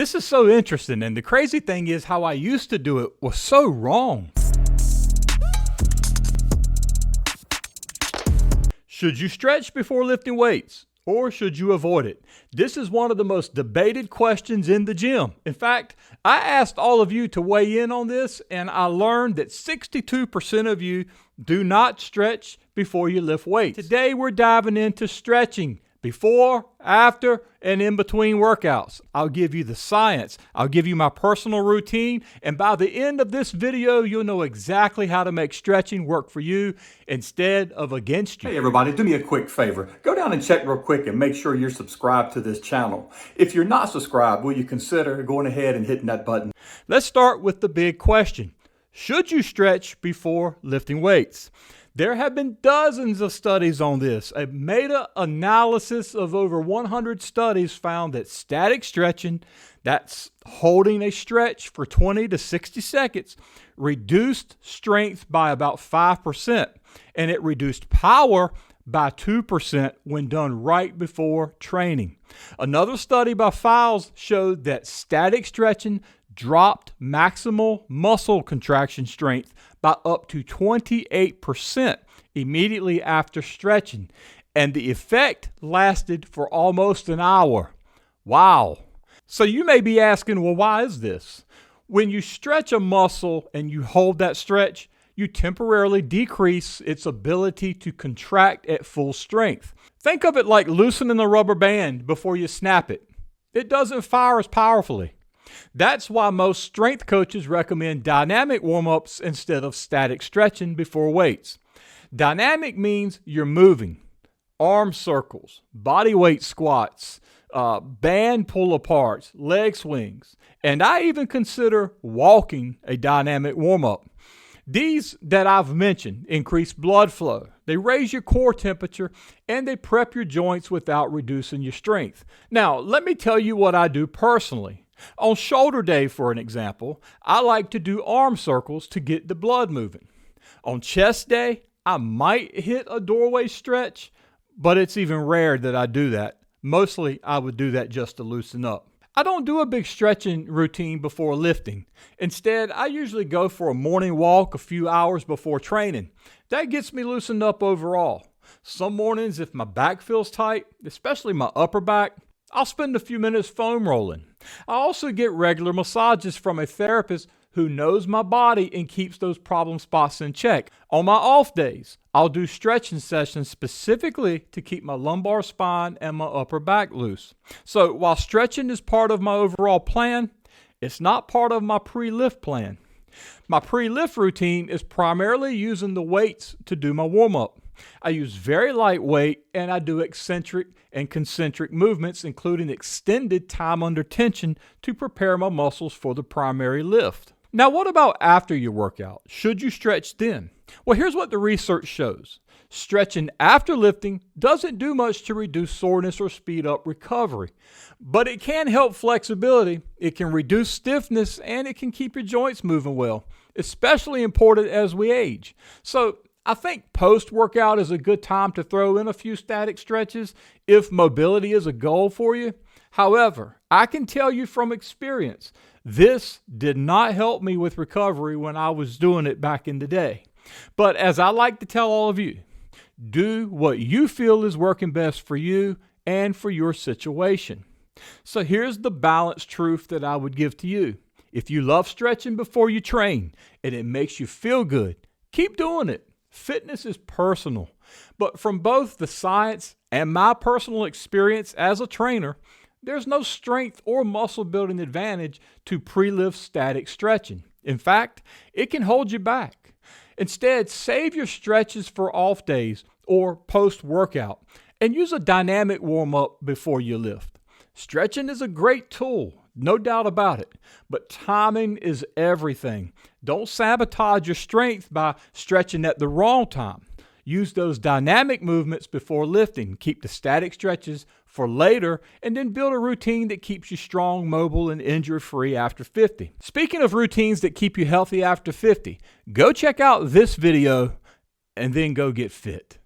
This is so interesting, and the crazy thing is how I used to do it was so wrong. Should you stretch before lifting weights, or should you avoid it? This is one of the most debated questions in the gym. In fact, I asked all of you to weigh in on this, and I learned that 62% of you do not stretch before you lift weights. Today, we're diving into stretching before, after, and in between workouts. I'll give you the science. I'll give you my personal routine. And by the end of this video, you'll know exactly how to make stretching work for you instead of against you. Hey everybody, do me a quick favor. Go down and check real quick and make sure you're subscribed to this channel. If you're not subscribed, will you consider going ahead and hitting that button? Let's start with the big question. Should you stretch before lifting weights? There have been dozens of studies on this. A meta-analysis of over 100 studies found that static stretching, that's holding a stretch for 20 to 60 seconds, reduced strength by about 5%, and it reduced power by 2% when done right before training. Another study by Files showed that static stretching dropped maximal muscle contraction strength by up to 28% immediately after stretching, and the effect lasted for almost an hour. Wow. So you may be asking, well, why is this? When you stretch a muscle and you hold that stretch, you temporarily decrease its ability to contract at full strength. Think of it like loosening a rubber band before you snap it. It doesn't fire as powerfully. That's why most strength coaches recommend dynamic warm-ups instead of static stretching before weights. Dynamic means you're moving. Arm circles, body weight squats, band pull-aparts, leg swings, and I even consider walking a dynamic warm-up. These that I've mentioned increase blood flow, they raise your core temperature, and they prep your joints without reducing your strength. Now, let me tell you what I do personally. On shoulder day, for an example, I like to do arm circles to get the blood moving. On chest day, I might hit a doorway stretch, but it's even rare that I do that. Mostly, I would do that just to loosen up. I don't do a big stretching routine before lifting. Instead, I usually go for a morning walk a few hours before training. That gets me loosened up overall. Some mornings, if my back feels tight, especially my upper back, I'll spend a few minutes foam rolling. I also get regular massages from a therapist who knows my body and keeps those problem spots in check. On my off days, I'll do stretching sessions specifically to keep my lumbar spine and my upper back loose. So while stretching is part of my overall plan, it's not part of my pre-lift plan. My pre-lift routine is primarily using the weights to do my warm-up. I use very light weight, and I do eccentric and concentric movements, including extended time under tension to prepare my muscles for the primary lift. Now, what about after your workout? Should you stretch then? Well, here's what the research shows. Stretching after lifting doesn't do much to reduce soreness or speed up recovery, but it can help flexibility, it can reduce stiffness, and it can keep your joints moving well, especially important as we age. So I think post-workout is a good time to throw in a few static stretches if mobility is a goal for you. However, I can tell you from experience, this did not help me with recovery when I was doing it back in the day. But as I like to tell all of you, do what you feel is working best for you and for your situation. So here's the balanced truth that I would give to you. If you love stretching before you train and it makes you feel good, keep doing it. Fitness is personal, but from both the science and my personal experience as a trainer, there's no strength or muscle building advantage to pre-lift static stretching. In fact, it can hold you back. Instead, save your stretches for off days or post-workout and use a dynamic warm-up before you lift. Stretching is a great tool, no doubt about it, but timing is everything. Don't sabotage your strength by stretching at the wrong time. Use those dynamic movements before lifting. Keep the static stretches for later, and then build a routine that keeps you strong, mobile, and injury-free after 50. Speaking of routines that keep you healthy after 50, go check out this video and then go get fit.